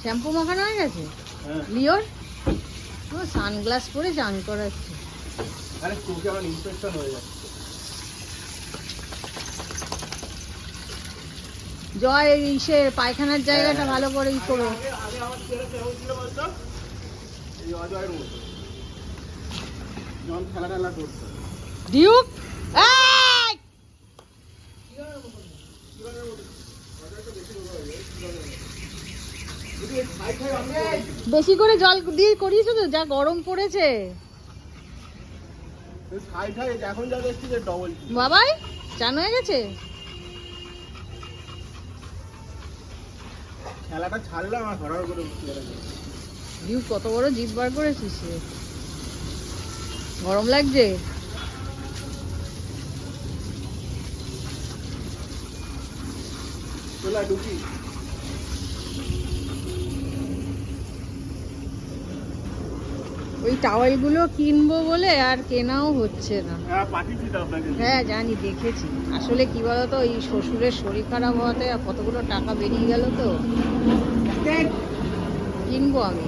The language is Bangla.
শ্যাম্পু মাখানো হয়ে গেছে লিওর? ও সানগ্লাস পরে চান করাচ্ছে। আরে চোখে আমার ইনফেকশন হয়ে যাচ্ছে। জয় ইসে পায়খানার জায়গাটা ভালো করে ই করো। আগে আমার ছেলে কেমন ছিল বলতো? এই অজয়ের মতো যখন খেলা করতো। ডিউক বেশি করে জল দিয়ে করিয়েছো তো, যা গরম পড়েছে এখন যা দেখছি যে ডবল বাবাই চান হয়ে গেছে। খেলাটা ছাড়লাম আর হঠাৎ করে ডিউক কত বড় জিভ বার করেছিস রে। গরম লাগছে? চলা ঢুকি। ওই টাওয়েলগুলো কিনবো বলে আর কেনাও হচ্ছে না। হ্যাঁ জানি, দেখেছি। আসলে কি বলতো, এই শ্বশুরের শরীর খারাপ হওয়াতে কতগুলো টাকা বেরিয়ে গেল তো, কিনবো আমি।